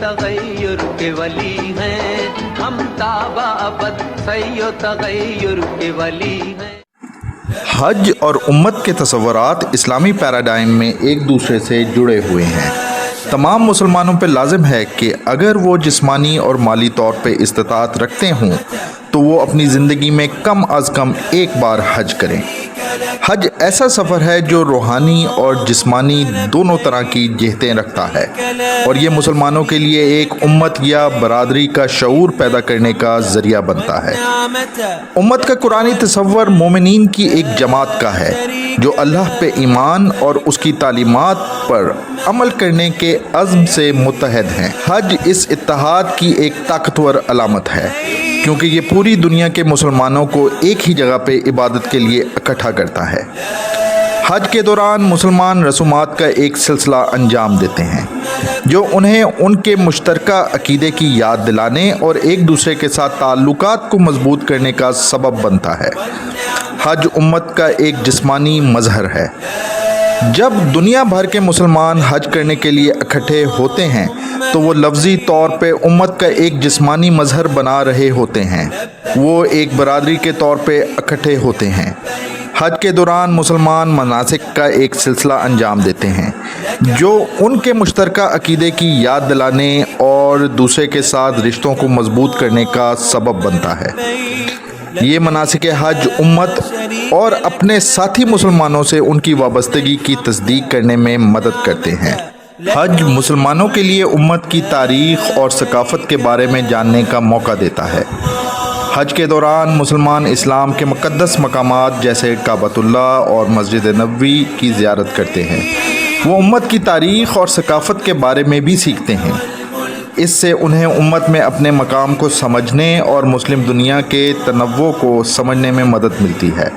तगय्युर के वली हैं, हम ताबा अबद सय्यो तगय्युर के वली हैं। हज और उम्मत के तसव्वुरात इस्लामी पैराडाइम में एक दूसरे से जुड़े हुए हैं। तमाम मुसलमानों पर लाजिम है कि अगर वो जिस्मानी और माली तौर पे इस्तिताअत रखते हों तो वो अपनी ज़िंदगी में कम अज़ कम एक बार हज करें। हज ऐसा सफ़र है जो रूहानी और जिस्मानी दोनों तरह की जिहतें रखता है और ये मुसलमानों के लिए एक उम्मत या बरादरी का शऊर पैदा करने का ज़रिया बनता है। उम्मत का कुरानी तसव्वुर मोमिनीन की एक जमात का है जो अल्लाह पे ईमान और उसकी तालीमात पर अमल करने के अज़्म से मुत्तहद हैं। हज इस इत्तेहाद की एक ताकतवर अलामत है क्योंकि ये पूरी दुनिया के मुसलमानों को एक ही जगह पे इबादत के लिए इकट्ठा करता है। हज के दौरान मुसलमान रसूमात का एक सिलसिला अंजाम देते हैं जो उन्हें उनके मुश्तरका अकीदे की याद दिलाने और एक दूसरे के साथ ताल्लुकात को मजबूत करने का सबब बनता है। हज उम्मत का एक जिस्मानी मजहर है। जब दुनिया भर के मुसलमान हज करने के लिए इकट्ठे होते हैं तो वो लफ्ज़ी तौर पे उम्मत का एक जिस्मानी मजहर बना रहे होते हैं। वो एक बरादरी के तौर पे इकट्ठे होते हैं। हज के दौरान मुसलमान मनासिक का एक सिलसिला अंजाम देते हैं जो उनके मुश्तरका अकीदे की याद दिलाने और दूसरे के साथ रिश्तों को मजबूत करने का सबब बनता है। ये मनासिक हज उम्मत और अपने साथी मुसलमानों से उनकी वाबस्तगी की तस्दीक करने में मदद करते हैं। हज मुसलमानों के लिए उम्मत की तारीख़ और सकाफ़त के बारे में जानने का मौका देता है। हज के दौरान मुसलमान इस्लाम के मुक़द्दस मकामात जैसे काबतुल्लाह और मस्जिद नबवी की ज़ियारत करते हैं। वो उम्मत की तारीख़ और सकाफ़त के बारे में भी सीखते हैं। इससे उन्हें उम्मत में अपने मकाम को समझने और मुस्लिम दुनिया के तनव्वुर को समझने में मदद मिलती है।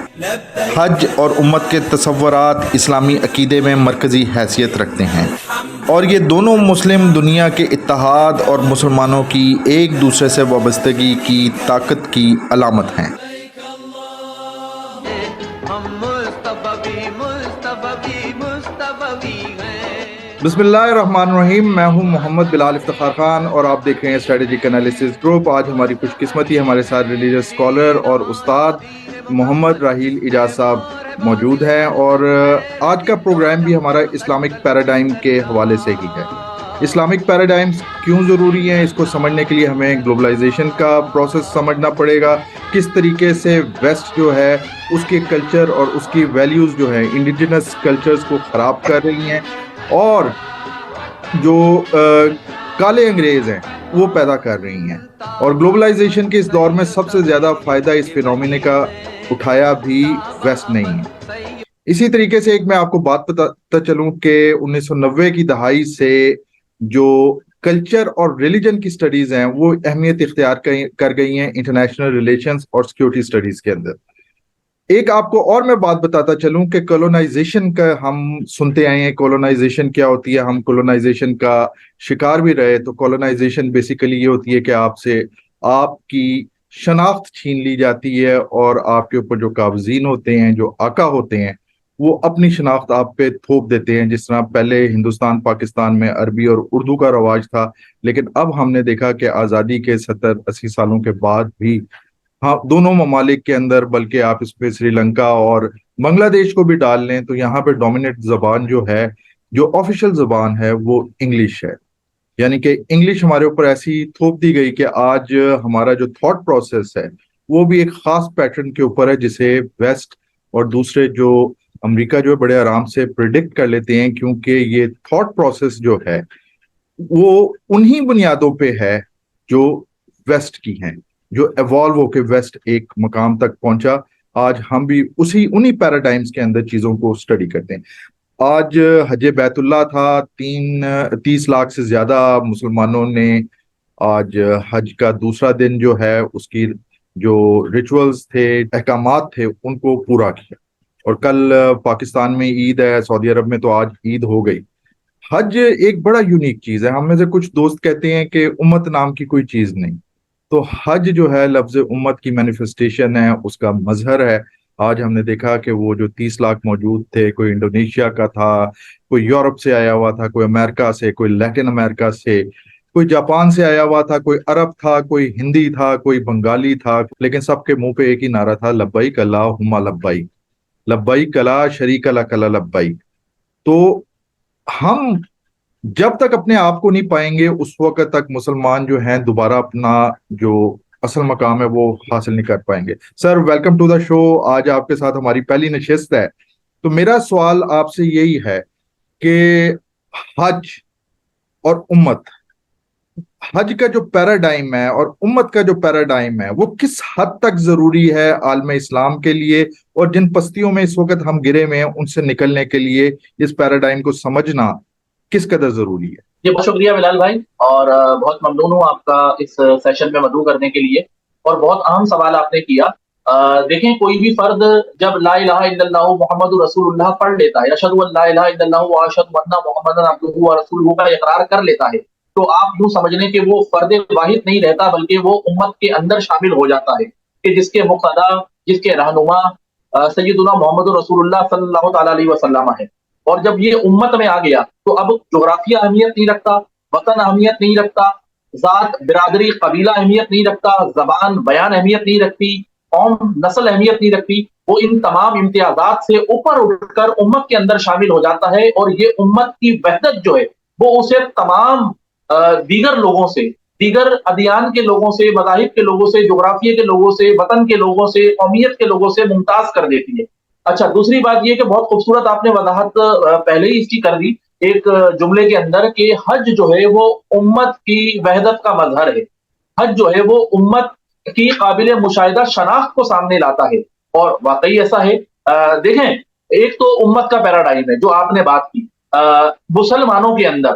हज और उम्मत के तसव्वुरात इस्लामी अकीदे में मरकज़ी हैसियत रखते हैं और ये दोनों मुस्लिम दुनिया के इत्तेहाद और मुसलमानों की एक दूसरे से वाबस्तगी की ताकत की अलामत हैं। बिस्मिल्लाहिर्रहमानिर्रहीम। मैं हूं मोहम्मद बिलाल इफ्तिखार खान और आप देख रहे हैं स्ट्रेटेजिक एनालिसिस ग्रुप। आज हमारी खुशकिस्मती हमारे साथ रिलीजियस स्कॉलर और उस्ताद मोहम्मद राहील इजाज़ साहब मौजूद हैं और आज का प्रोग्राम भी हमारा इस्लामिक पैराडाइम के हवाले से ही है। इस्लामिक पैराडाइम्स क्यों ज़रूरी हैं, इसको समझने के लिए हमें ग्लोबलाइजेशन का प्रोसेस समझना पड़ेगा। किस तरीके से वेस्ट जो है उसके कल्चर और उसकी वैल्यूज़ जो है इंडिजिनस कल्चर्स को ख़राब कर रही हैं और जो काले अंग्रेज़ हैं वो पैदा कर रही हैं। और ग्लोबलाइजेशन के इस दौर में सबसे ज़्यादा फ़ायदा इस फिनोमिने का उठाया भी वेस्ट नहीं है। इसी तरीके से एक मैं आपको बात बताता चलूँ कि 1990 की दहाई से जो कल्चर और रिलीजन की स्टडीज़ हैं वो अहमियत इख्तियार कर गई हैं इंटरनेशनल रिलेशंस और सिक्योरिटी स्टडीज़ के अंदर। एक आपको और मैं बात बताता चलूं कि कॉलोनाइजेशन का हम सुनते आए हैं। कॉलोनाइजेशन क्या होती है, हम कॉलोनाइजेशन का शिकार भी रहे। तो कॉलोनाइजेशन बेसिकली ये होती है कि आपसे आपकी शनाख्त छीन ली जाती है और आपके ऊपर जो काबजीन होते हैं, जो आका होते हैं, वो अपनी शनाख्त आप पे थोप देते हैं। जिस तरह पहले हिंदुस्तान पाकिस्तान में अरबी और उर्दू का रवाज था, लेकिन अब हमने देखा कि आज़ादी के 70-80 सालों के बाद भी हाँ दोनों ममालिक के अंदर, बल्कि आप इस पे श्रीलंका और बांग्लादेश को भी डाल लें तो यहाँ पे डोमिनेट जबान जो है, जो ऑफिशियल जबान है वो इंग्लिश है। यानी कि इंग्लिश हमारे ऊपर ऐसी थोप दी गई कि आज हमारा जो थॉट प्रोसेस है वो भी एक खास पैटर्न के ऊपर है जिसे वेस्ट और दूसरे जो अमेरिका जो है बड़े आराम से प्रिडिक्ट कर लेते हैं, क्योंकि ये थॉट प्रोसेस जो है वो उन्हीं बुनियादों पे है जो वेस्ट की हैं, जो एवॉल्व होके वेस्ट एक मकाम तक पहुंचा। आज हम भी उन्हीं पैराडाइम्स के अंदर चीजों को स्टडी करते हैं। आज हज बैतुल्लाह था, 30 लाख से ज्यादा मुसलमानों ने आज हज का दूसरा दिन जो है उसकी जो रिचुअल्स थे, अहकामात थे, उनको पूरा किया। और कल पाकिस्तान में ईद है, सऊदी अरब में तो आज ईद हो गई। हज एक बड़ा यूनिक चीज है। हम में से कुछ दोस्त कहते हैं कि उम्मत नाम की कोई चीज नहीं, तो हज जो है लफ्ज उम्मत की मैनिफेस्टेशन है, उसका मजहर है। आज हमने देखा कि वो जो 30 लाख मौजूद थे, कोई इंडोनेशिया का था, कोई यूरोप से आया हुआ था, कोई अमेरिका से, कोई लैटिन अमेरिका से, کوئی جاپان سے آیا ہوا تھا، کوئی عرب تھا، کوئی ہندی تھا، کوئی بنگالی تھا، لیکن سب کے منہ پہ ایک ہی نعرہ تھا، لبیک اللہم لبیک، لبیک لا شریک لک لبیک۔ تو ہم جب تک اپنے آپ کو نہیں پائیں گے اس وقت تک مسلمان جو ہیں دوبارہ اپنا جو اصل مقام ہے وہ حاصل نہیں کر پائیں گے۔ سر ویلکم ٹو دا شو، آج آپ کے ساتھ ہماری پہلی نشست ہے۔ تو میرا سوال آپ سے یہی ہے کہ حج اور امت، حج کا جو پیراڈائم ہے اور امت کا جو پیراڈائم ہے وہ کس حد تک ضروری ہے عالم اسلام کے لیے، اور جن پستیوں میں اس وقت ہم گرے ہوئے ہیں ان سے نکلنے کے لیے اس پیراڈائم کو سمجھنا کس قدر ضروری ہے؟ جی بہت شکریہ بلال بھائی، اور بہت ممنون ہوں آپ کا اس سیشن میں مدعو کرنے کے لیے، اور بہت اہم سوال آپ نے کیا۔ دیکھیں، کوئی بھی فرد جب لا الہ الا اللہ محمد رسول اللہ پڑھ لیتا ہے، اشہد ان لا الہ الا اللہ واشہد ان محمد عبدہ ورسولہ کا اقرار کر لیتا ہے، تو آپ یوں سمجھ لیں کہ وہ فرد واحد نہیں رہتا، بلکہ وہ امت کے اندر شامل ہو جاتا ہے، کہ جس کے مقتدا، جس کے رہنما سیدنا محمد رسول اللہ صلی اللہ تعالی علیہ وسلم ہے۔ اور جب یہ امت میں آ گیا تو اب جغرافیہ اہمیت نہیں رکھتا، وطن اہمیت نہیں رکھتا، ذات، برادری، قبیلہ اہمیت نہیں رکھتا، زبان، بیان اہمیت نہیں رکھتی، قوم، نسل اہمیت نہیں رکھتی، وہ ان تمام امتیازات سے اوپر اٹھ کر امت کے اندر شامل ہو جاتا ہے، اور یہ امت کی وحدت جو ہے وہ اسے تمام دیگر لوگوں سے، دیگر ادیان کے لوگوں سے، مذاہب کے لوگوں سے، جغرافیے کے لوگوں سے، وطن کے لوگوں سے، قومیت کے لوگوں سے ممتاز کر دیتی ہے۔ اچھا، دوسری بات یہ کہ بہت خوبصورت آپ نے وضاحت پہلے ہی اس کی کر دی ایک جملے کے اندر، کہ حج جو ہے وہ امت کی وحدت کا مظہر ہے، حج جو ہے وہ امت کی قابل مشاہدہ شناخت کو سامنے لاتا ہے، اور واقعی ایسا ہے۔ دیکھیں، ایک تو امت کا پیراڈائم ہے جو آپ نے بات کی، مسلمانوں کے اندر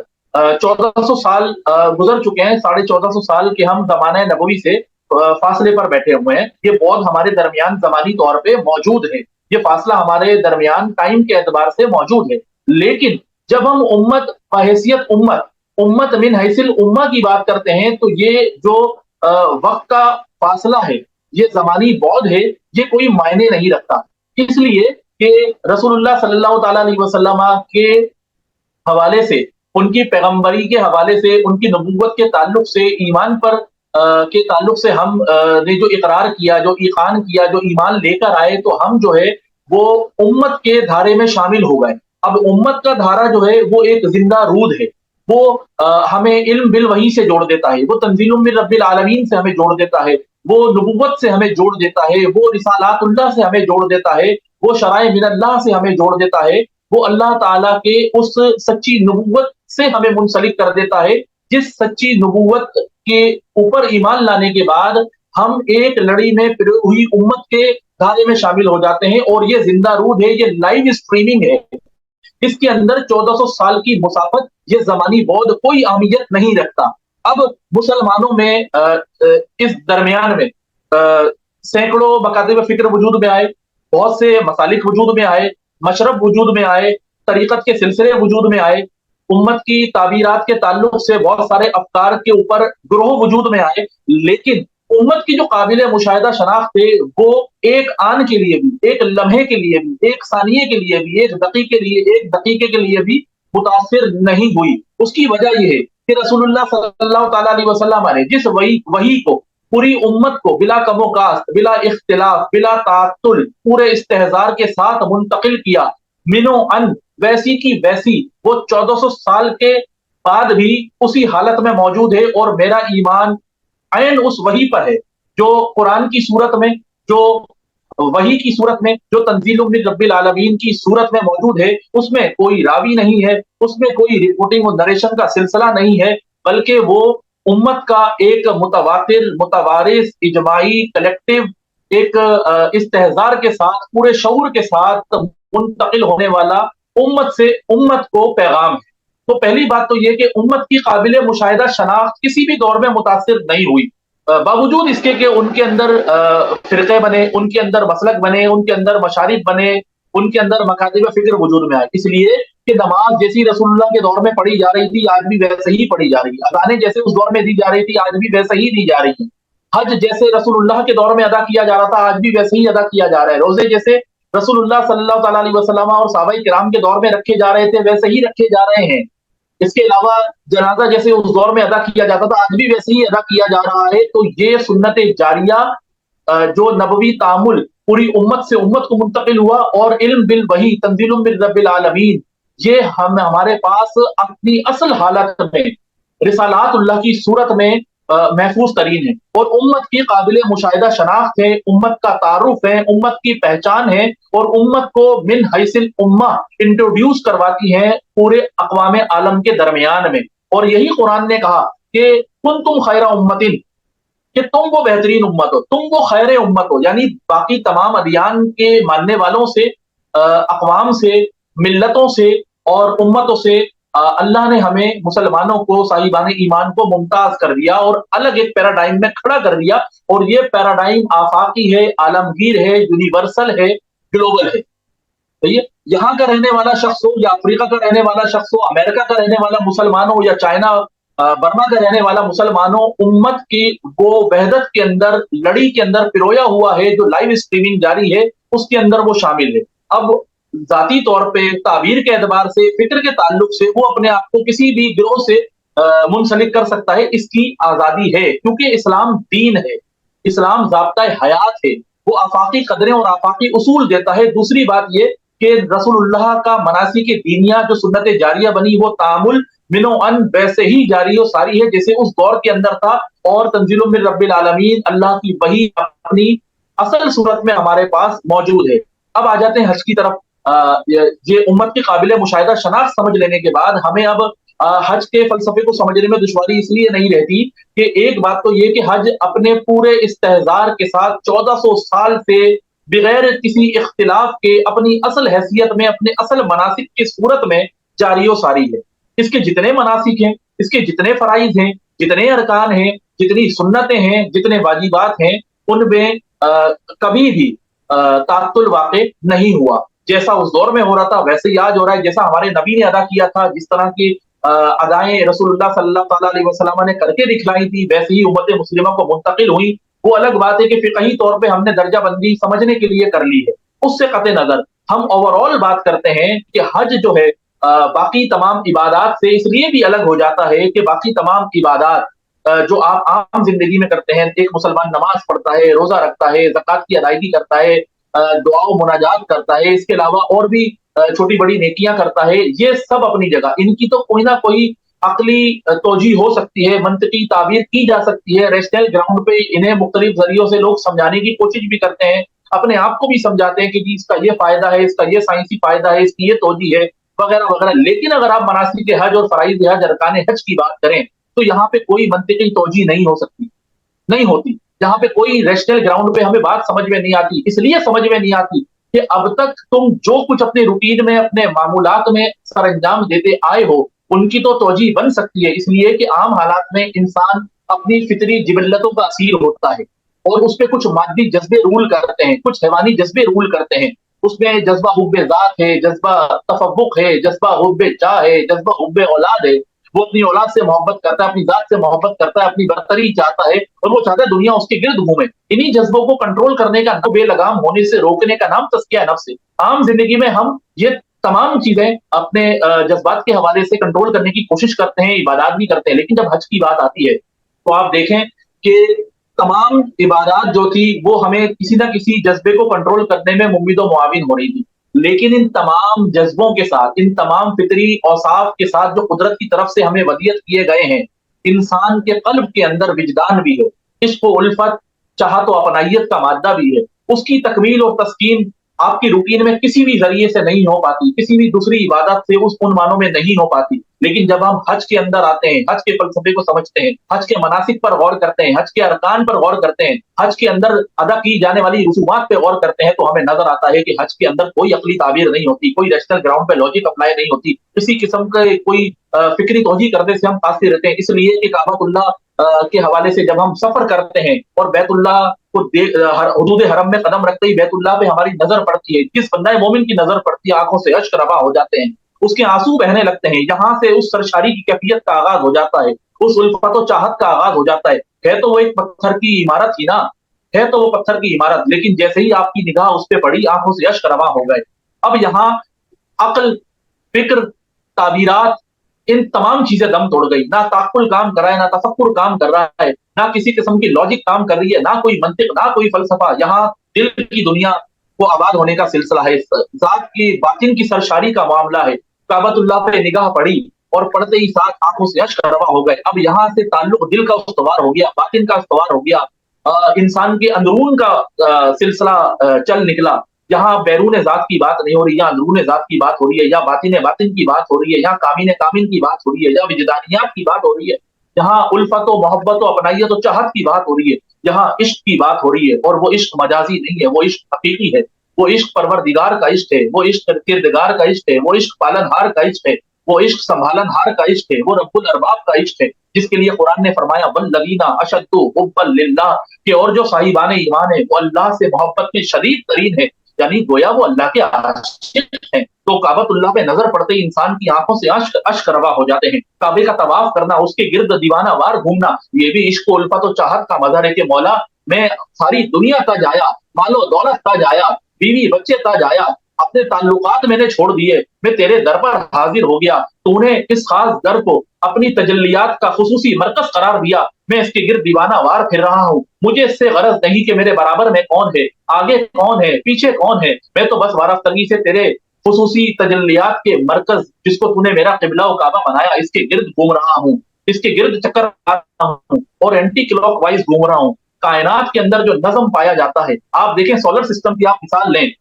1400 سال گزر چکے ہیں، 1450 سال کے ہم زمانہ نبوی سے فاصلے پر بیٹھے ہوئے ہیں، یہ بہت ہمارے درمیان زمانی طور پہ موجود ہے، یہ فاصلہ ہمارے درمیان ٹائم کے اعتبار سے موجود ہے، لیکن جب ہم امت بحیثیت امت من حیث الامہ کی بات کرتے ہیں تو یہ جو وقت کا فاصلہ ہے، یہ زمانی بعد ہے، یہ کوئی معنی نہیں رکھتا، اس لیے کہ رسول اللہ صلی اللہ تعالی علیہ وسلم کے حوالے سے، ان کی پیغمبری کے حوالے سے، ان کی نبوت کے تعلق سے، ایمان پر کے تعلق سے ہم نے جو اقرار کیا، جو ایقان کیا، جو ایمان لے کر آئے، تو ہم جو ہے وہ امت کے دھارے میں شامل ہو گئے۔ اب امت کا دھارا جو ہے وہ ایک زندہ رود ہے، وہ ہمیں علم بالوحی سے جوڑ دیتا ہے، وہ تنزیل من رب العالمین سے ہمیں جوڑ دیتا ہے، وہ نبوت سے ہمیں جوڑ دیتا ہے، وہ رسالات اللہ سے ہمیں جوڑ دیتا ہے، وہ شرائع من اللہ سے ہمیں جوڑ دیتا ہے، وہ اللہ تعالیٰ کے اس سچی نبوت سے ہمیں منسلک کر دیتا ہے، جس سچی نبوت کے اوپر ایمان لانے کے بعد ہم ایک لڑی میں پروئی ہوئی امت کے دھارے میں شامل ہو جاتے ہیں، اور یہ زندہ رود ہے، یہ لائیو اسٹریمنگ ہے، اس کے اندر 1400 سال کی مسافت، یہ زمانی بعد کوئی اہمیت نہیں رکھتا۔ اب مسلمانوں میں اس درمیان میں سینکڑوں مکاتب فکر وجود میں آئے، بہت سے مسالک وجود میں آئے، مشرب وجود میں آئے، طریقت کے سلسلے وجود میں آئے، امت کی تعبیرات کے تعلق سے بہت سارے افکار کے اوپر گروہ وجود میں آئے، لیکن امت کی جو قابل مشاہدہ شناخت ہے وہ ایک آن کے لیے بھی، ایک لمحے کے لیے بھی، ایک ثانیے کے لیے بھی، ایک دقیقے کے لیے بھی متاثر نہیں ہوئی۔ اس کی وجہ یہ ہے کہ رسول اللہ صلی اللہ تعالی علیہ وسلم نے جس وحی کو پوری امت کو بلا کم و کاست، بلا اختلاف، بلا تعطل، پورے استحضار کے ساتھ منتقل کیا، منو ان ویسی کی ویسی، وہ 1400 سال کے بعد بھی اسی حالت میں موجود ہے، اور میرا ایمان عین اس وحی پر ہے جو قرآن کی صورت میں، جو وحی کی صورت میں، جو تنزیل من رب العالمین کی صورت میں موجود ہے، اس میں کوئی راوی نہیں ہے، اس میں کوئی رپورٹنگ اور نریشن کا سلسلہ نہیں ہے، بلکہ وہ امت کا ایک متواتر، متوارث، اجماعی، کلیکٹیو، ایک استحضار کے ساتھ، پورے شعور کے ساتھ منتقل ہونے والا امت سے امت کو پیغام ہے۔ تو پہلی بات تو یہ کہ امت کی قابل مشاہدہ شناخت کسی بھی دور میں متاثر نہیں ہوئی، باوجود اس کے کہ ان کے اندر فرقے بنے، ان کے اندر مسلک بنے، ان کے اندر مشارب بنے، ان کے اندر مکاتب فکر وجود میں آئے، اس لیے کہ نماز جیسی رسول اللہ کے دور میں پڑھی جا رہی تھی آج بھی ویسے ہی پڑھی جا رہی ہے، اذانیں جیسے اس دور میں دی جا رہی تھی آج بھی ویسے ہی دی جا رہی ہیں، حج جیسے رسول اللہ کے دور میں ادا کیا جا رہا تھا آج بھی ویسے ہی ادا کیا جا رہا ہے، روزے جیسے رسول اللہ صلی اللہ تعالی علیہ وسلم اور صحابہ کرام کے دور میں رکھے جا رہے تھے ویسے ہی رکھے جا رہے ہیں، اس کے علاوہ جنازہ جیسے اس دور میں ادا کیا جاتا تھا آج بھی ویسے ہی ادا کیا جا رہا ہے. تو یہ سنت جاریہ جو نبوی تعامل پوری امت سے امت کو منتقل ہوا، اور علم بالوحی تنزیل من رب العالمین، یہ ہمارے پاس اپنی اصل حالت میں رسالات اللہ کی صورت میں محفوظ ترین ہے، اور امت کی قابل مشاہدہ شناخت ہے، امت کا تعارف ہے، امت کی پہچان ہے، اور امت کو من حیث الامہ انٹروڈیوس کرواتی ہے پورے اقوام عالم کے درمیان میں. اور یہی قرآن نے کہا کہ کنتم خیر امتن، کہ تم وہ بہترین امت ہو، تم وہ خیر امت ہو، یعنی باقی تمام ادیان کے ماننے والوں سے، اقوام سے، ملتوں سے اور امتوں سے اللہ نے ہمیں مسلمانوں کو، صاحبان ایمان کو ممتاز کر دیا اور الگ ایک پیراڈائم میں کھڑا کر دیا. اور یہ پیراڈائم آفاقی ہے، عالمگیر ہے، یونیورسل ہے، گلوبل ہے. صحیح ہے؟ یہاں کا رہنے والا شخص ہو یا افریقہ کا رہنے والا شخص ہو، امریکہ کا رہنے والا مسلمان ہو یا چائنا برما کا رہنے والا مسلمان ہو، امت کی وہ وحدت کے اندر، لڑی کے اندر پرویا ہوا ہے جو لائیو اسٹریمنگ جاری ہے، اس کے اندر وہ شامل ہے. اب ذاتی طور پہ تعبیر کے اعتبار سے، فکر کے تعلق سے وہ اپنے آپ کو کسی بھی گروہ سے منسلک کر سکتا ہے، اس کی آزادی ہے، کیونکہ اسلام دین ہے، اسلام ضابطۂ حیات ہے، وہ آفاقی قدریں اور آفاقی اصول دیتا ہے. دوسری بات یہ کہ رسول اللہ کا مناسک دینیہ جو سنت جاریہ بنی، وہ تعامل منو ان ویسے ہی جاری و ساری ہے جیسے اس دور کے اندر تھا، اور تنزیل من رب العالمین، اللہ کی وحی اپنی اصل صورت میں ہمارے پاس موجود ہے. اب آ جاتے ہیں حج کی طرف. یہ امت کی قابل مشاہدہ شناخت سمجھ لینے کے بعد ہمیں اب حج کے فلسفے کو سمجھنے میں دشواری اس لیے نہیں رہتی کہ ایک بات تو یہ کہ حج اپنے پورے استحضار کے ساتھ 1400 سال سے بغیر کسی اختلاف کے اپنی اصل حیثیت میں، اپنے اصل مناسک کی صورت میں جاری و ساری ہے. اس کے جتنے مناسک ہیں، اس کے جتنے فرائض ہیں، جتنے ارکان ہیں، جتنی سنتیں ہیں، جتنے واجبات ہیں، ان میں کبھی بھی تعطل واقع نہیں ہوا. جیسا اس دور میں ہو رہا تھا ویسے ہی آج ہو رہا ہے. جیسا ہمارے نبی نے ادا کیا تھا، جس طرح کی ادائیں رسول اللہ صلی اللہ تعالیٰ علیہ وسلم نے کر کے دکھلائی تھی، ویسے ہی امت مسلمہ کو منتقل ہوئی. وہ الگ بات ہے کہ فقہی طور پہ ہم نے درجہ بندی سمجھنے کے لیے کر لی ہے. اس سے قطع نظر ہم اوور آل بات کرتے ہیں کہ حج جو ہے باقی تمام عبادات سے اس لیے بھی الگ ہو جاتا ہے کہ باقی تمام عبادات جو آپ عام زندگی میں کرتے ہیں، ایک مسلمان نماز پڑھتا ہے، روزہ رکھتا ہے، زکوٰۃ کی ادائیگی کرتا ہے، دعا و مناجات کرتا ہے، اس کے علاوہ اور بھی چھوٹی بڑی نیکیاں کرتا ہے، یہ سب اپنی جگہ. ان کی تو کوئی نہ کوئی عقلی توجیہ ہو سکتی ہے، منطقی تعبیر کی جا سکتی ہے، ریشنل گراؤنڈ پہ انہیں مختلف ذریعوں سے لوگ سمجھانے کی کوشش بھی کرتے ہیں، اپنے آپ کو بھی سمجھاتے ہیں کہ جی اس کا یہ فائدہ ہے، اس کا یہ سائنسی فائدہ ہے، اس کی یہ توجیہ ہے، وغیرہ وغیرہ. لیکن اگر آپ مناسک حج اور فرائض حج، ارکان حج کی بات کریں تو یہاں پہ کوئی منطقی توجیہ نہیں ہو سکتی، نہیں ہوتی. یہاں پہ کوئی ریشنل گراؤنڈ پہ ہمیں بات سمجھ میں نہیں آتی. اس لیے سمجھ میں نہیں آتی کہ اب تک تم جو کچھ اپنے روٹین میں، اپنے معمولات میں سر انجام دیتے آئے ہو، ان کی تو توجیہ بن سکتی ہے، اس لیے کہ عام حالات میں انسان اپنی فطری جبلتوں کا اسیر ہوتا ہے، اور اس پہ کچھ مادی جذبے رول کرتے ہیں، کچھ حیوانی جذبے رول کرتے ہیں. اس میں جذبہ حب ذات ہے، جذبہ تفوق ہے، جذبہ حب جاہ ہے، جذبہ حب اولاد ہے. وہ اپنی اولاد سے محبت کرتا ہے، اپنی ذات سے محبت کرتا ہے، اپنی برتری چاہتا ہے، اور وہ چاہتا ہے دنیا اس کے گرد گھومے. انہی جذبوں کو کنٹرول کرنے کا، بے لگام ہونے سے روکنے کا نام تزکیہ نفس ہے. عام زندگی میں ہم یہ تمام چیزیں اپنے جذبات کے حوالے سے کنٹرول کرنے کی کوشش کرتے ہیں، عبادات بھی کرتے ہیں. لیکن جب حج کی بات آتی ہے تو آپ دیکھیں کہ تمام عبادات جو تھی وہ ہمیں کسی نہ کسی جذبے کو کنٹرول کرنے میں ممید و معاون ہو رہی تھی. لیکن ان تمام جذبوں کے ساتھ، ان تمام فطری اوصاف کے ساتھ جو قدرت کی طرف سے ہمیں ودیعت کیے گئے ہیں، انسان کے قلب کے اندر وجدان بھی ہے، عشق و الفت، چاہت و اپنائیت کا مادہ بھی ہے. اس کی تکمیل اور تسکین آپ کی روٹین میں کسی بھی ذریعے سے نہیں ہو پاتی، کسی بھی دوسری عبادت سے اس عنوانوں میں نہیں ہو پاتی. لیکن جب ہم حج کے اندر آتے ہیں، حج کے فلسفے کو سمجھتے ہیں، حج کے مناسک پر غور کرتے ہیں، حج کے ارکان پر غور کرتے ہیں، حج کے اندر ادا کی جانے والی رسومات پہ غور کرتے ہیں، تو ہمیں نظر آتا ہے کہ حج کے اندر کوئی عقلی تعبیر نہیں ہوتی، کوئی ریشنل گراؤنڈ پہ لاجک اپلائی نہیں ہوتی، کسی قسم کا کوئی فکری توجیہ کرنے سے ہم قاصر رہتے ہیں. اس لیے کہ کعبۃ اللہ کے حوالے سے جب ہم سفر کرتے ہیں اور بیت اللہ کو حدود حرم میں قدم رکھتے ہی بیت اللہ پہ ہماری نظر پڑتی ہے، جس بندہ مومن کی نظر پڑتی ہے، آنکھوں سے اشک روا ہو جاتے ہیں، اس کے آنسو بہنے لگتے ہیں. یہاں سے اس سرشاری کی کیفیت کا آغاز ہو جاتا ہے، اس الفت و چاہت کا آغاز ہو جاتا ہے. ہے تو وہ ایک پتھر کی عمارت ہی نا، ہے تو وہ پتھر کی عمارت، لیکن جیسے ہی آپ کی نگاہ اس پہ پڑی، آنکھوں سے اشک روا ہو گئے. اب یہاں عقل، فکر، تعبیرات इन तमाम चीजें दम तोड़ गई। ना ताक़ुल काम कर रहा है, ना तफक्कुर काम कर रहा है, ना किसी किस्म की लॉजिक काम कर रही है, ना कोई मंतिक, ना कोई फलसफा। यहाँ दिल की दुनिया को आबाद होने का सिलसिला है, ज़ात की बातिन की सरशारी का मामला है। काबतुल्लाह पे निगाह पड़ी और पड़ते ही साथ आंखों से अश्क रवा हो गए। अब यहाँ से ताल्लुक दिल का उस्तवार हो गया, बातिन का उस्तवार हो गया, इंसान के अंदरून का सिलसिला चल निकला। यहाँ बैरून ज़ात की बात नहीं हो रही, यहाँ अंदरून ज़ात की बात हो रही है, या बातिन बातिन की बात हो रही है, यहाँ कामिन कामिन की बात हो रही है, या विजदानियात की बात हो रही है, यहाँ उल्फत व मोहब्बत व अपनाइयत व चाहत की बात हो रही है, यहाँ इश्क की बात हो रही है। और वो इश्क मजाजी नहीं है, वो इश्क हकीकी है, वो इश्क परवरदिगार का इश्क है, वो इश्क किरदगार का इश्क है, वो इश्क पालनहार का इश्क है, वो इश्क संभालनहार का इश्क है, वो रब्बुल अरबाब का इश्क है, जिसके लिए कुरान ने फरमाया वल्लज़ीना अशद्दु हुब्बन लिल्लाह, कि और जो साहिबान ईमान है वो अल्लाह से मोहब्बत में शदीद तरीन है, यानी गोया वो अल्लाह के आशिक हैं। तो काबतुल्लाह पे नजर पड़ते ही इंसान की आंखों से अश्क अश्क रवा हो जाते हैं। काबे का तवाफ करना, उसके गिर्द दीवाना वार घूमना, ये भी इश्क उल्फत और चाहत का मजहर है कि मौला मैं सारी दुनिया तज आया, मालो दौलत तज आया, बीवी बच्चे तज आया, अपने ताल्लुकात मैंने छोड़ दिए, मैं तेरे दर पर हाजिर हो गया, तूने इस खास दर को अपनी तजल्लियात का खुसूसी मरकज करार दिया, मैं इसके गिर्द दीवाना वार फिर रहा हूँ, मुझे इससे गरज नहीं कि मेरे बराबर में कौन है, आगे कौन है, पीछे कौन है, मैं तो बस वाराफतगी से तेरे खुसूसी तजल्लियात के मरकज, जिसको तूने मेरा किबला व काबा बनाया, इसके गिर्द घूम रहा हूँ, इसके गिर्द चक्कर लगा रहा हूँ और एंटी क्लॉकवाइज घूम रहा हूँ। कायनात के अंदर जो नज्म पाया जाता है, आप देखें सोलर सिस्टम की आप मिसाल लें,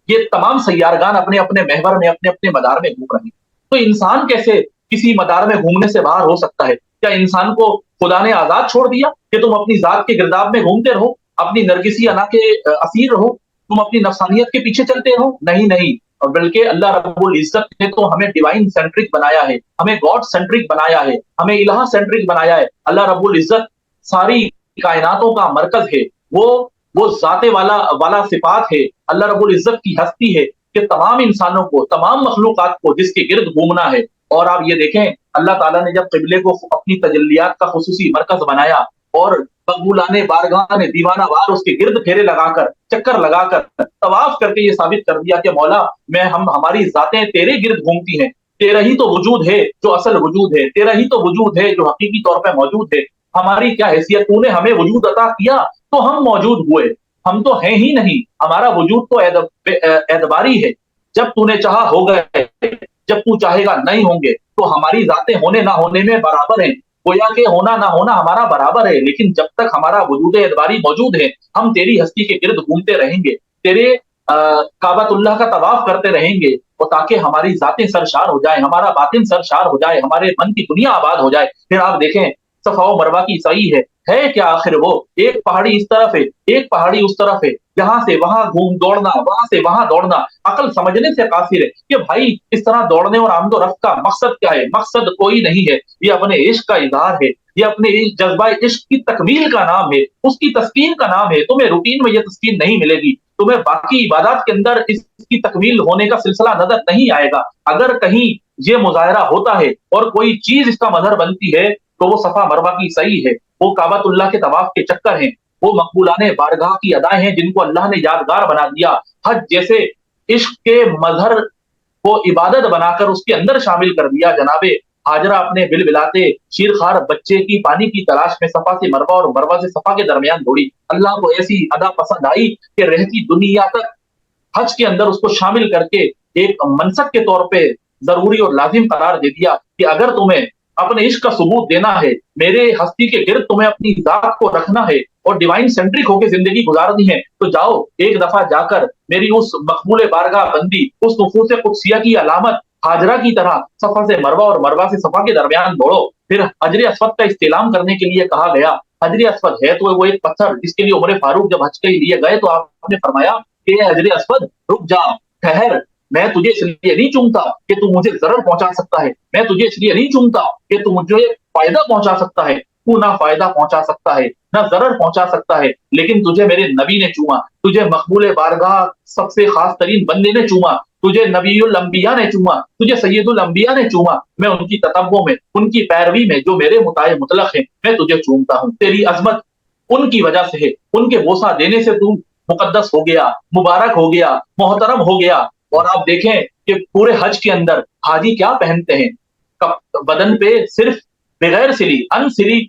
ये तमाम सैयारगान अपने अपने महवर में, अपने अपने मदार में घूम रहे हैं। तो इंसान कैसे किसी मदार में घूमने से बाहर हो सकता है? क्या इंसान को खुदा ने आजाद छोड़ दिया कि तुम अपनी जात के गिरदाब में घूमते रहो, अपनी नरगिसी अना के असीर रहो, तुम अपनी नफसानियत के पीछे चलते रहो? नहीं नहीं, और बल्कि अल्लाह रब्बुल इज्जत ने तो हमें डिवाइन सेंट्रिक बनाया है, हमें गॉड सेंट्रिक बनाया है, हमें इलाहा सेंट्रिक बनाया है। अल्लाह रब्बुल इज्जत सारी कायनातों का मरकज है, वो जाते वाला सिफात है, अल्लाह रब्बुल इज्जत की हस्ती है कि तमाम इंसानों को, तमाम मखलूकात को जिसके गिर्द घूमना है। और आप ये देखें, अल्लाह ताला ने जब किबले को अपनी तजल्लियात का खुसूसी मरकज बनाया और मकबूलाने बारगाह ने दीवाना वार उसके गिर्द फेरे लगाकर, चक्कर लगाकर, तवाफ करके ये साबित कर दिया कि मौला मैं हमारी जातें तेरे गिर्द घूमती हैं, तेरा ही तो वजूद है जो असल वजूद है, तेरा ही तो वजूद है जो हकीकी तौर पे मौजूद है। हमारी क्या हैसियत, तूने हमें वजूद अता किया तो हम मौजूद हुए, हम तो हैं ही नहीं, हमारा वजूद तो एतबारी है, जब तूने चाहा हो गए, जब तू चाहेगा नहीं होंगे। तो हमारी जातें होने ना होने में बराबर हैं, गोया के होना ना होना हमारा बराबर है, लेकिन जब तक हमारा वजूद एतबारी मौजूद है, हम तेरी हस्ती के गिर्द घूमते रहेंगे, तेरे काबतुल्लाह का तवाफ करते रहेंगे, और ताकि हमारी जातें सरशार हो जाए, हमारा बातिन सरशार हो जाए, हमारे मन की दुनिया आबाद हो जाए। फिर आप देखें सफा व मरवा की सही है क्या आखिर वो? एक पहाड़ी इस तरफ है, एक पहाड़ी उस तरफ है, यहाँ से वहां घूम दौड़ना, वहां से वहां दौड़ना, अकल समझने से कासिर है कि भाई इस तरह दौड़ने और आमदो रफ्त का मकसद क्या है? मकसद कोई नहीं है, ये अपने इश्क का इजहार है, ये अपने जज्बा इश्क की तकमील का नाम है, उसकी तस्कीन का नाम है। तुम्हें रूटीन में ये तस्कीन नहीं मिलेगी, तुम्हें बाकी इबादत के अंदर इसकी तकमील होने का सिलसिला नजर नहीं आएगा। अगर कहीं ये मुजाहरा होता है और कोई चीज इसका मजहर बनती है तो वो सफा मरवा की सही है, वो काबतुल्लाह के तवाफ के चक्कर हैं, वो मकबूलाने बारगाह की अदाएं हैं जिनको अल्लाह ने यादगार बना दिया। हज जैसे इश्क के मजहर को इबादत बनाकर उसके अंदर शामिल कर दिया। जनाबे हाजरा अपने बिलबिलाते शीरखार बच्चे की पानी की तलाश में सफा से मरवा और मरवा से सफा के दरमियान दौड़ी। अल्लाह को ऐसी अदा पसंद आई कि रहती दुनिया तक हज के अंदर उसको शामिल करके एक मनसक के तौर पे जरूरी और लाजिम करार दे दिया कि अगर तुम्हें अपने इश्क का सबूत देना है, मेरे हस्ती के गिर्द तुम्हें अपनी जात को रखना है और डिवाइन सेंट्रिक होकर जिंदगी गुजारनी है, तो जाओ एक दफा जाकर मेरी उस मकबूल बारगाह बंदी, उस नफूस कुदसिया की अलामत हाजरा की तरह सफा से मरवा और मरवा से सफा के दरमियान दौड़ो। फिर हजर अस्वद का इस्तेलाम करने के लिए कहा गया। हजर अस्वद है तो वो एक पत्थर, जिसके लिए उमर फारूक जब हज के लिए गए तो आपने फरमाया कि हजर अस्वद रुक जा, ठहर, मैं तुझे इसलिए नहीं चूमता कि तू मुझे जरर पहुंचा सकता है, मैं तुझे इसलिए नहीं चूमता कि तू मुझे फायदा पहुंचा सकता है, तू ना फायदा पहुंचा सकता है ना जरर पहुंचा सकता है, लेकिन तुझे मेरे नबी ने चूमा, तुझे मकबूल बारगाह सबसे खास तरीन बंदे ने चूमा, तुझे नबीउल अंबिया ने चूमा, तुझे सैयदुल अंबिया ने चूमा, मैं उनकी ततब्बो में, उनकी पैरवी में जो मेरे मुताए मुतलक है, मैं तुझे चूमता हूँ। तेरी अजमत उनकी वजह से है, उनके बोसा देने से तू मुकद्दस हो गया, मुबारक हो गया, मोहतरम हो गया। और आप देखें कि पूरे हज के अंदर हाजी क्या पहनते हैं? बदन पे सिर्फ बगैर सिली अनसिली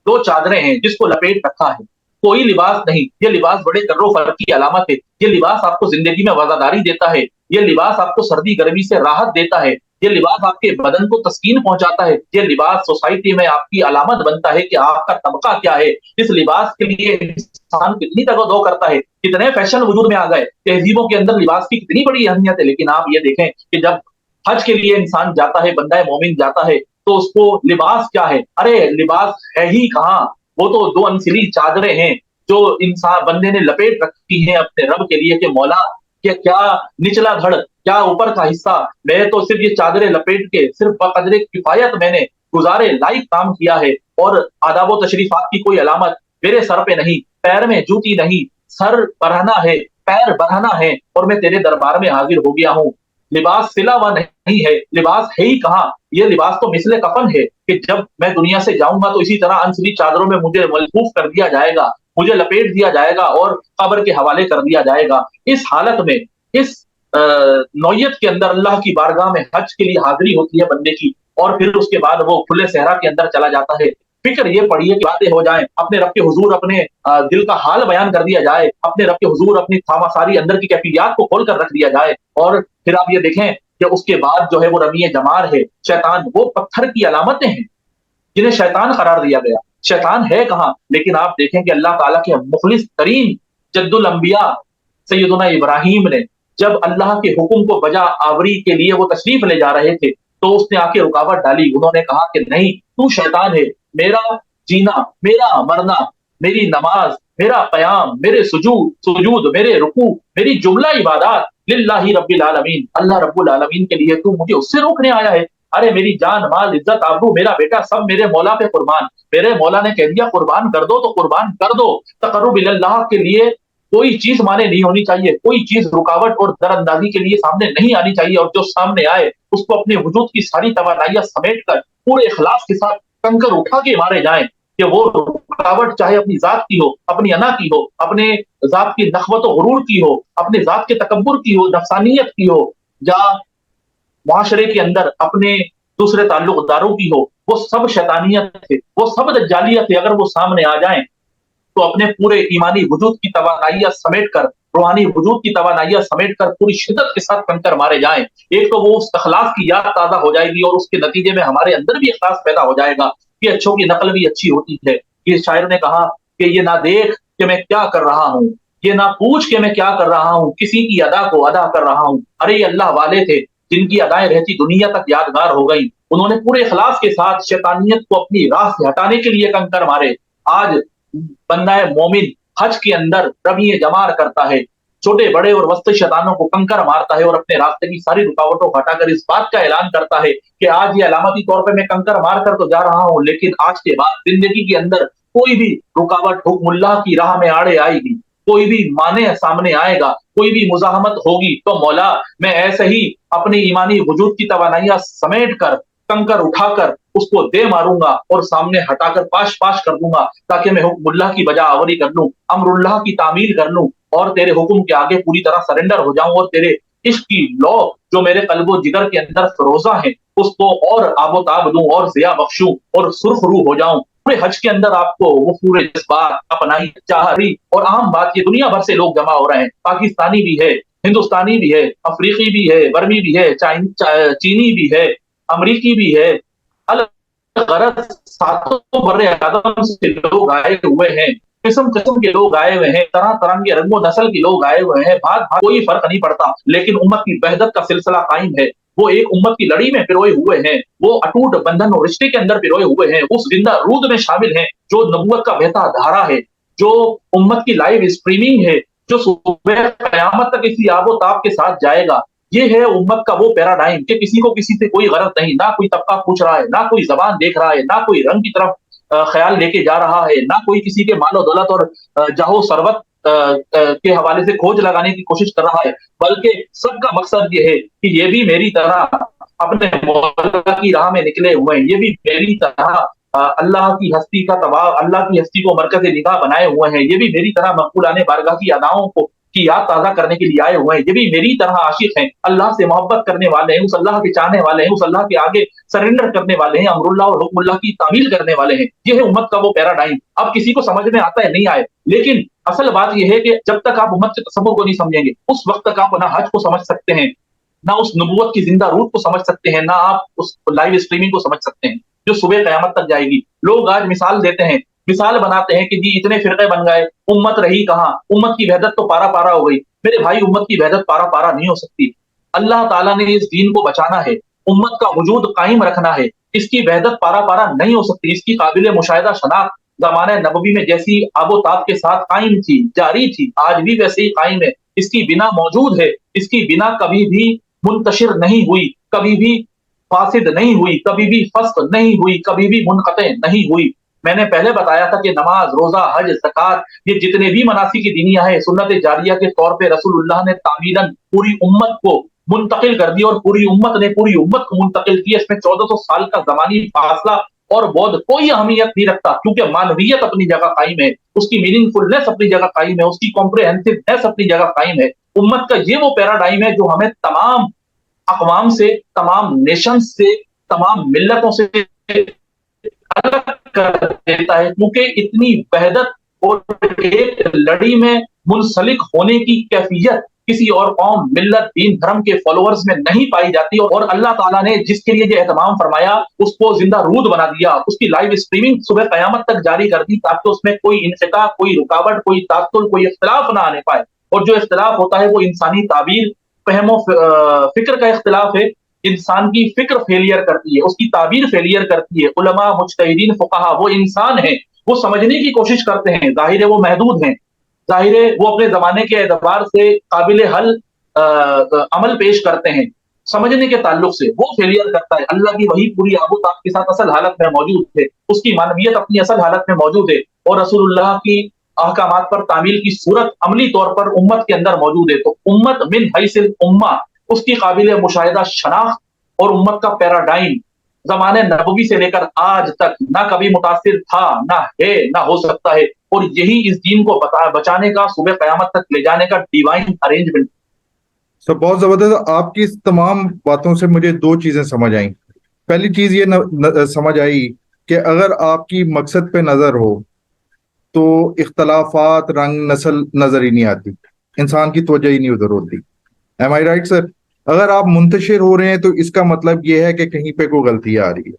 2 चादरें हैं जिसको लपेट रखा है, कोई लिबास नहीं। ये लिबास बड़े कर्रो फर्क की अलामत है। ये लिबास आपको जिंदगी में वफादारी देता है। ये लिबास आपको सर्दी गर्मी से राहत देता है। ये लिबास आपके बदन को तस्कीन पहुंचाता है। ये लिबास सोसाइटी में आपकी अलामत बनता है कि आपका तबका क्या है। इस लिबास के लिए इंसान कितनी दगोदो करता है, कितने फैशन वजूद में आ गए, तहजीबों के अंदर लिबास की कितनी बड़ी अहमियत है। लेकिन आप ये देखें कि जब हज के लिए इंसान जाता है, बंदा मोमिन जाता है, तो उसको लिबास क्या है? अरे लिबास है ही कहाँ, वो तो 2 अनसिली चादरें हैं जो इंसान बंदे ने लपेट रखी हैं अपने रब के लिए कि मौला कि क्या निचला धड़, क्या ऊपर का हिस्सा, मैं तो सिर्फ ये चादरें लपेट के सिर्फ बकदरे किफायत मैंने गुजारे लाइक काम किया है, और आदाब व तशरीफात की कोई अलामत मेरे सर पे नहीं, पैर में जूती नहीं, सर बढ़ाना है, पैर बढ़ाना है, और मैं तेरे दरबार में हाजिर हो गया हूँ। लिबास सिला हुआ नहीं है, लिबास है ही कहाँ। ये लिबास तो मिसले कफन है कि जब मैं दुनिया से जाऊंगा तो इसी तरह अनसली चादरों में मुझे मलफूफ कर दिया जाएगा, मुझे लपेट दिया जाएगा और कब्र के हवाले कर दिया जाएगा। इस हालत में, इस नौयत के अंदर अल्लाह की बारगाह में हज के लिए हाजिरी होती है बंदे की, और फिर उसके बाद वो खुले सहरा के अंदर चला जाता है। फिक्र ये पड़ी है कि बातें हो जाएं, अपने रब के हुजूर अपने दिल का हाल बयान कर दिया जाए, अपने रब के हुजूर अपनी सारी अंदर की कैफियत को खोल कर रख दिया जाए, और फिर आप ये देखें कि उसके बाद जो है वो रमी जमार है, शैतान, वो पत्थर की अलामतें हैं जिन्हें शैतान करार दिया गया। शैतान है कहाँ? लेकिन आप देखें कि अल्लाह ताला के मुखलिस तरीन जद्दुल अंबिया सैयदुना इब्राहिम ने जब अल्लाह के हुक्म को बजा आवरी के लिए वो तशरीफ ले जा रहे थे, तो उसने आके रुकावट डाली। उन्होंने कहा कि नहीं, तू शैतान है, मेरा जीना, मेरा मरना, मेरी नमाज, मेरा क़याम, मेरे सुजूद, मेरे रुकू, मेरी जुमला इबादत लिल्लाहि रब्बिल आलमीन, अल्लाह रब्बुल आलमीन के लिए तू मुझे उससे रोकने आया है। अरे मेरी जान, माल, इज्जत, आबरू, मेरा बेटा सब मेरे मौला पे कुर्बान। मेरे मौला ने कह दिया कुर्बान कर दो तो कुर्बान कर दो। तकर्रुब इल्लल्लाह के लिए कोई चीज माने नहीं होनी चाहिए, कोई चीज रुकावट और दरअंदाजी के लिए सामने नहीं आनी चाहिए, और जो सामने आए उसको अपने वजूद की सारी तवानाइयां समेट कर पूरे इखलास के साथ कंकर उठा के मारे जाएं। कि वो रुकावट चाहे अपनी जात की हो, अपनी अना की हो, अपने जात की नखवत और गुरूर की हो, अपने जात के तकब्बुर की हो, नफसानियत की हो, या मुआशरे के अंदर अपने दूसरे ताल्लुकदारों की हो, वो सब शैतानियत है, वो सब दज्जालियत है। अगर वो सामने आ जाएं तो अपने पूरे ईमानी वजूद की तवानाइयां समेट कर, रूहानी वजूद की तवानाइयां समेट कर पूरी शिद्दत के साथ कंकर मारे जाएं। एक तो वो उस अखलास की याद ताज़ा हो जाएगी, और उसके नतीजे में हमारे अंदर भी अखलास पैदा हो जाएगा कि अच्छों की नकल भी अच्छी होती है। ये शायर ने कहा कि ये ना देख कि मैं क्या कर रहा हूँ, ये ना पूछ के मैं क्या कर रहा हूँ, किसी की अदा को अदा कर रहा हूँ। अरे ये अल्लाह वाले थे जिनकी अदाएं रहती दुनिया तक यादगार हो गई। उन्होंने पूरे इखलास के साथ शैतानियत को अपनी राह से हटाने के लिए कंकर मारे। आज बंदा मोमिन हज के अंदर रमी जमार करता है, छोटे बड़े और वस्त शैतानों को कंकर मारता है, और अपने रास्ते की सारी रुकावटों को हटाकर इस बात का ऐलान करता है कि आज ये अलामती तौर पर मैं कंकर मार कर तो जा रहा हूं, लेकिन आज के बाद जिंदगी के अंदर कोई भी रुकावट हुक्मुल्लाह की राह में आड़े आएगी, कोई भी माने सामने आएगा, कोई भी मुजाहमत होगी, तो मौला मैं ऐसे ही अपनी ईमानी वजूद की तवानाइयां समेट कर कंकर उठाकर उसको दे मारूंगा और सामने हटाकर पाश पाश कर दूंगा, ताकि मैं हुक्मुल्लाह की बजा आवरी कर लूं, अमरुल्लाह की तामील कर लूं, और तेरे हुक्म के आगे पूरी तरह सरेंडर हो जाऊं, और तेरे इश्क की लौ जो मेरे कल्बो जिगर के अंदर फरोजा है उसको और आबोताब दूं और जिया बख्शूं और सुरखरू हो जाऊं। पूरे हज के अंदर आपको वो पूरे जज्बात, अपनाई, चाहरी और आम बात, ये दुनिया भर से लोग जमा हो रहे हैं। पाकिस्तानी भी है, हिंदुस्तानी भी है, अफ्रीकी भी है, बर्मी भी है, चीनी भी है, अमरीकी भी है, अलग सातों बर्रे आदम से लोग आए हुए हैं, किस्म किस्म के लोग आए हुए हैं, तरह तरह के रंगो नस्ल के लोग आए हुए हैं, बात कोई फर्क नहीं पड़ता, लेकिन उम्मत की वहदत का सिलसिला कायम है। वो एक उम्मत की लड़ी में पिरोए हुए हैं, वो अटूट बंधन और रिश्ते के अंदर पिरोए हुए हैं, उस जिंदा रूद में शामिल हैं जो नबूवत का बहता धारा है, जो उम्मत की लाइव स्ट्रीमिंग है, जो सुबह कयामत तक इसी आबो ताब के साथ जाएगा। ये है उम्मत का वो पैराडाइम कि किसी को किसी से कोई गरज नहीं, ना कोई तबका पूछ रहा है, ना कोई जबान देख रहा है, ना कोई रंग की तरफ ख्याल लेके जा रहा है, ना कोई किसी के मालो दौलत और जाहो सरवत के हवाले से खोज लगाने की कोशिश कर रहा है, बल्कि सबका मकसद ये है कि ये भी मेरी तरह अपने मौला की राह में निकले हुए हैं, ये भी मेरी तरह अल्लाह की हस्ती का तवाफ, अल्लाह की हस्ती को मरकज़ निगाह बनाए हुए हैं, ये भी मेरी तरह मकबूलाने बारगाह की अदाओं को की याद ताजा करने के लिए आए हुए हैं। ये भी मेरी तरह आशिक हैं, अल्लाह से मोहब्बत करने वाले हैं, उस अल्लाह के चाहने वाले हैं, उस अल्लाह के आगे सरेंडर करने वाले हैं, अमरुल्लाह और हुक्मुल्लाह की तामील करने वाले हैं। ये है उम्मत का वो पैराडाइम। अब किसी को समझ में आता है नहीं आए, लेकिन असल बात यह है कि जब तक आप उम्मत के तसव्वुर को नहीं समझेंगे, उस वक्त तक आप ना हज को समझ सकते हैं, ना उस नबूवत की जिंदा रूह को समझ सकते हैं, ना आप उस लाइव स्ट्रीमिंग को समझ सकते हैं जो सुबह कयामत तक जाएगी। लोग आज मिसाल देते हैं, मिसाल बनाते हैं कि जी इतने फिरके बन गए, उम्मत रही कहां, उम्मत की वहदत तो पारा पारा हो गई। मेरे भाई, उम्मत की वहदत पारा पारा नहीं हो सकती। अल्लाह ताला ने इस दीन को बचाना है, उम्मत का वजूद कायम रखना है, इसकी वहदत पारा पारा नहीं हो सकती। इसकी काबिल मुशाहिदा शनाख्त ज़माने नबवी में जैसी आबोताब के साथ कायम थी, जारी थी, आज भी वैसे ही कायम है। इसकी बिना मौजूद है, इसकी बिना कभी भी मुंतशिर नहीं हुई, कभी भी फासिद नहीं हुई, कभी भी फस्क नहीं हुई, कभी भी मुनक़ते नहीं हुई। मैंने पहले बताया था कि नमाज, रोजा, हज, ज़कात, ये जितने भी मनासिक की दीनिया है, सुन्नत जारिया के तौर पे रसूलुल्लाह ने तामीलन पूरी उम्मत को मुंतकिल कर दी और पूरी उम्मत ने पूरी उम्मत को मुंतकिल किया। इसमें 1400 साल का ज़मानी फासला और बौद्ध कोई अहमियत नहीं रखता, क्योंकि मानवियत अपनी जगह कायम है, उसकी मीनिंगफुलनेस अपनी जगह कायम है, उसकी कॉम्प्रिहेंसिवनेस अपनी जगह कायम है। उम्मत का ये वो पैराडाइम है जो हमें तमाम अक़वाम से, तमाम नेशन से, तमाम मिल्लतों से अलग कर देता है, क्योंकि इतनी वहदत और एक लड़ी में मुंसलिक होने की कैफियत किसी और कौम, मिल्लत, दीन, धर्म के फॉलोअर्स में नहीं पाई जाती। और अल्लाह ताला ने जिसके लिए ये एहतमाम फरमाया, उसको जिंदा रूद बना दिया, उसकी लाइव स्ट्रीमिंग सुबह कयामत तक जारी कर दी, ताकि उसमें कोई इनक़िता, कोई रुकावट, कोई तात्तुल, कोई इख्तिलाफ ना आने पाए। और जो इख्तिलाफ होता है वो इंसानी ताबीर, फहमो फिक्र का इख्तिलाफ है। इंसान की फिक्र फेलियर करती है, उसकी ताबीर फेलियर करती है। उलमा, मुज्तहिदीन, फुक़हा वो इंसान हैं, वो समझने की कोशिश करते हैं, ज़ाहिर है वो महदूद हैं, ज़ाहिर है वो अपने ज़माने के एतबार से काबिल हल अमल पेश करते हैं, समझने के ताल्लुक से वो फेलियर करता है। अल्लाह की वही पूरी आबोताब के साथ असल हालत में मौजूद है, उसकी मानवियत अपनी असल हालत में मौजूद है, और रसूलुल्लाह की अहकामात पर तामील की सूरत अमली तौर पर उम्मत के अंदर मौजूद है। तो उम्मत मिन हैसिल उम्मा, उसकी काबिल मुशाहिदा शनाख्त और उम्मत का पैराडाइम ज़माने नबवी से लेकर आज तक ना कभी मुतासिर था, ना है, ना हो सकता है। और यही इस दीन को बचाने का, सुबह क़यामत तक ले जाने का डिवाइन अरेंजमेंट। सर बहुत जबरदस्त, आपकी इस तमाम बातों से मुझे दो चीजें समझ आई। पहली चीज ये समझ आई कि अगर आपकी मकसद पे नजर हो तो इख्तलाफात, रंग, नस्ल नजर ही नहीं आती, इंसान की तवज्जो ही नहीं उधर होती। एम आई राइट सर? अगर आप मुंतशिर हो रहे हैं तो इसका मतलब ये है कि कहीं पे कोई गलती आ रही है।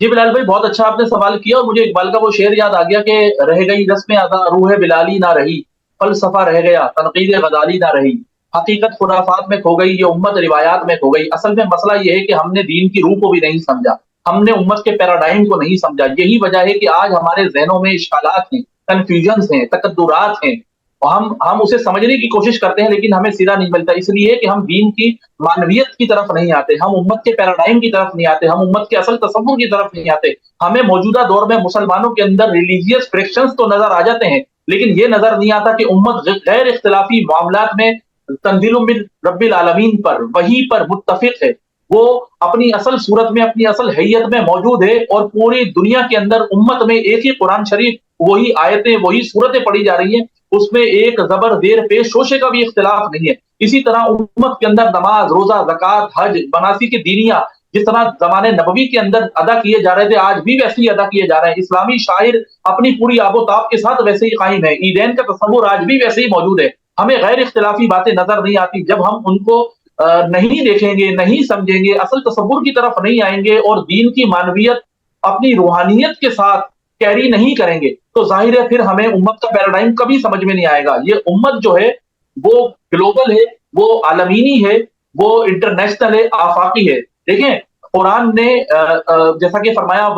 जी बिलाल भाई, बहुत अच्छा आपने सवाल किया, और मुझे इकबाल का वो शेर याद आ गया कि रह गई रस्म अदा रूह बिलाली ना रही, फलसफा रह गया तनकीद गजाली ना रही, हकीकत खुराफात में खो गई, ये उम्मत रिवायात में खो गई। असल में मसला ये है कि हमने दीन की रूह को भी नहीं समझा, हमने उम्मत के पैराडाइम को नहीं समझा। यही वजह है कि आज हमारे जहनों में इश्कालात हैं, कन्फ्यूजन्स हैं, तकद्दुरात हैं, और हम उसे समझने की कोशिश करते हैं, लेकिन हमें सीधा नहीं मिलता। इसलिए कि हम दीन की मानवियत की तरफ नहीं आते, हम उम्मत के पैराडाइम की तरफ नहीं आते, हम उम्मत के असल तसव्वुर की तरफ नहीं आते। हमें मौजूदा दौर में मुसलमानों के अंदर रिलीजियस फ्रिक्शंस तो नजर आ जाते हैं, लेकिन ये नजर नहीं आता कि उम्मत गैर इख्तिलाफी मामलात में तंजीलुम मिन रब्बिल आलमीन पर, वही पर मुत्तफिक है, वो अपनी असल सूरत में, अपनी असल हैयत में मौजूद है, और पूरी दुनिया के अंदर उम्मत में एक ही कुरान शरीफ, वही आयतें, वही सूरतें पढ़ी जा रही हैं, उसमें एक जबर देर पेश शोशे का भी इख्तिलाफ नहीं है। इसी तरह उम्मत के अंदर नमाज, रोजा, ज़कात, हज, मनासिक की दीनिया जिस तरह ज़माने नबवी के अंदर अदा किए जा रहे थे, आज भी वैसे ही अदा किए जा रहे हैं। इस्लामी शायर अपनी पूरी आबोताब के साथ वैसे ही कायम है, ईदैन का तसव्वुर आज भी वैसे ही मौजूद है। हमें गैर इख्तिलाफी बातें नजर नहीं आती जब हम उनको नहीं देखेंगे, नहीं समझेंगे, असल तसव्वुर की तरफ नहीं आएंगे, और दीन की मानवियत अपनी रूहानियत के साथ कैरी नहीं करेंगे, तो जाहिर है फिर हमें उम्मत का पैराडाइम कभी समझ में नहीं आएगा। ये उम्मत जो है वो ग्लोबल है, वो आलमीनी है, वो इंटरनेशनल है, आफाकी है। देखें, कुरान ने जैसा कि फरमाया,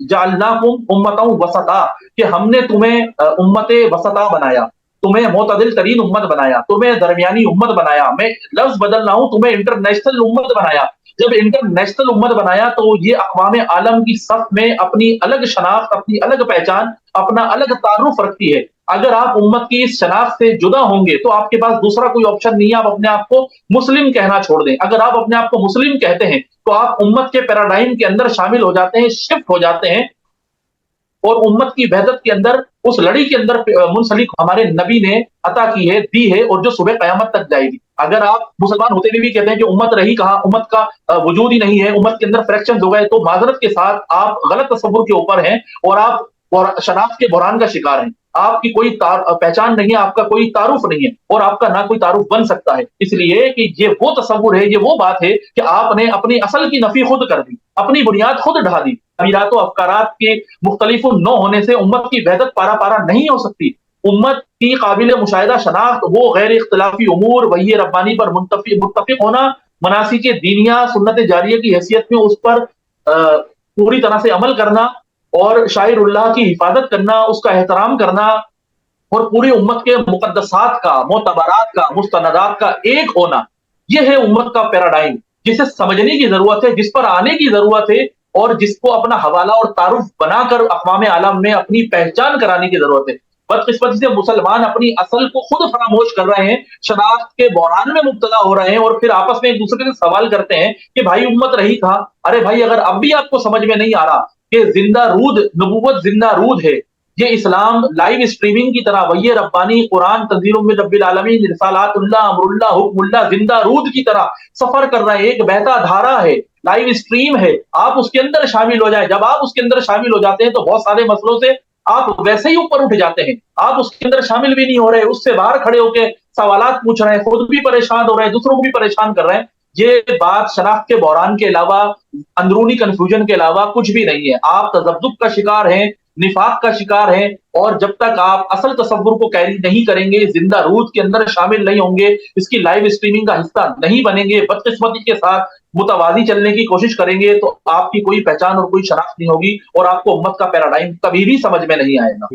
जअलनाकुम उम्मतन वसता, कि हमने तुम्हें उम्मते वसता बनाया, तुम्हें मोतदिल तरीन उम्मत बनाया, तुम्हें दरमियानी उम्मत बनाया। मैं लफ्ज बदल रहा हूं, तुम्हें इंटरनेशनल उम्मत बनाया। जब इंटरनेशनल उम्मत बनाया तो ये अक़वाम आलम की सफ में अपनी अलग शनाख्त, अपनी अलग पहचान, अपना अलग तारुफ रखती है। अगर आप उम्मत की इस शनाख्त से जुदा होंगे तो आपके पास दूसरा कोई ऑप्शन नहीं है, आप अपने आप को मुस्लिम कहना छोड़ दें। अगर आप अपने आप को मुस्लिम कहते हैं तो आप उम्मत के पैराडाइम के अंदर शामिल हो जाते हैं, शिफ्ट हो जाते हैं, और उम्मत की वहदत के अंदर उस लड़ी के अंदर मुंसलिक हमारे नबी ने अता की है, दी है, और जो सुबह कयामत तक जाएगी। अगर आप मुसलमान होते हुए भी कहते हैं कि उम्मत रही कहाँ, उम्मत का वजूद ही नहीं है, उम्मत के अंदर फ्रैक्शंस हो गए, तो माजरत के साथ आप गलत तस्वुर के ऊपर हैं और आप शनाख्त के बहरान का शिकार हैं। आपकी कोई पहचान नहीं है, आपका कोई तारुफ नहीं है, और आपका ना कोई तारुफ बन सकता है, इसलिए कि ये वो तस्वुर है, ये वो बात है कि आपने अपनी असल की नफी खुद कर दी, अपनी बुनियाद खुद ढा दी। अमीरात और अफकारात के मुख्तलिफ न होने से उम्मत की वहदत पारा पारा नहीं हो सकती। उम्मत की काबिल मुशाहिदा शनाख्त वो गैर इख्तिलाफी उमूर वही रब्बानी पर मुत्तफिक होना, मनासिक दीनिया सुन्नत जारिया की हैसियत में उस पर पूरी तरह से अमल करना और शाइरुल्लाह की हिफाजत करना, उसका एहतराम करना और पूरी उम्मत के मुकद्दसात का, मोतबरात का, मुस्तनदात का एक होना, ये है उम्मत का पैराडाइम, जिसे समझने की जरूरत है, जिस पर आने की जरूरत है और जिसको अपना हवाला और तारुफ बनाकर अक़वाम आलम में अपनी पहचान कराने की जरूरत है। बदकिस्मती से मुसलमान अपनी असल को खुद फरामोश कर रहे हैं, शनाख्त के बहरान में मुब्तला हो रहे हैं और फिर आपस में एक दूसरे से सवाल करते हैं कि भाई उम्मत रही कहाँ। अरे भाई, अगर अब भी आपको समझ में नहीं आ रहा कि जिंदा रूद नबूवत जिंदा रूद है, ये इस्लाम लाइव स्ट्रीमिंग की तरह वही रब्बानी कुरान तंजीलुम मिन रब्बिल आलमीन रिसालातुल्लाह अमरुल्लाह हुक्मुल्लाह जिंदा रूद की तरह सफर कर रहा है, एक बहता धारा है, लाइव स्ट्रीम है, आप उसके अंदर शामिल हो जाए। जब आप उसके अंदर शामिल हो जाते हैं तो बहुत सारे मसलों से आप वैसे ही ऊपर उठ जाते हैं, आप उसके अंदर शामिल भी नहीं हो रहे, उससे बाहर खड़े होकर सवालात पूछ रहे हैं, खुद भी परेशान हो रहे हैं, दूसरों को भी परेशान कर रहे हैं। ये बात शनाख्त के बहरान के अलावा, अंदरूनी कंफ्यूजन के अलावा कुछ भी नहीं है। आप तज़ब्ज़ुब का शिकार हैं, निफाक का शिकार हैं, और जब तक आप असल तसव्वुर को कैरी नहीं करेंगे, जिंदा रूद के अंदर शामिल नहीं होंगे, इसकी लाइव स्ट्रीमिंग का हिस्सा नहीं बनेंगे, बदकिस्मती के साथ मुतवाज़ी चलने की कोशिश करेंगे, तो आपकी कोई पहचान और कोई शनाख्त नहीं होगी और आपको उम्मत का पैराडाइम कभी भी समझ में नहीं आएगा।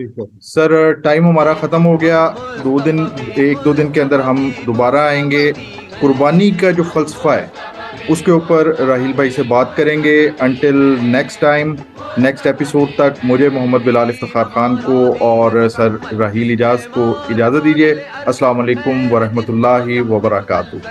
सर, टाइम हमारा खत्म हो गया। 1-2 दिन के अंदर हम दोबारा आएंगे। कुर्बानी का जो फलसफा है उसके ऊपर राहील भाई से बात करेंगे। Until next time, next episode तक मुझे मोहम्मद बिलाल इफ्तिखार खान को और सर राहील इजाज़ को इजाज़त दीजिए। अस्सलाम वालेकुम वरहमतुल्लाहि वबरकातुहू।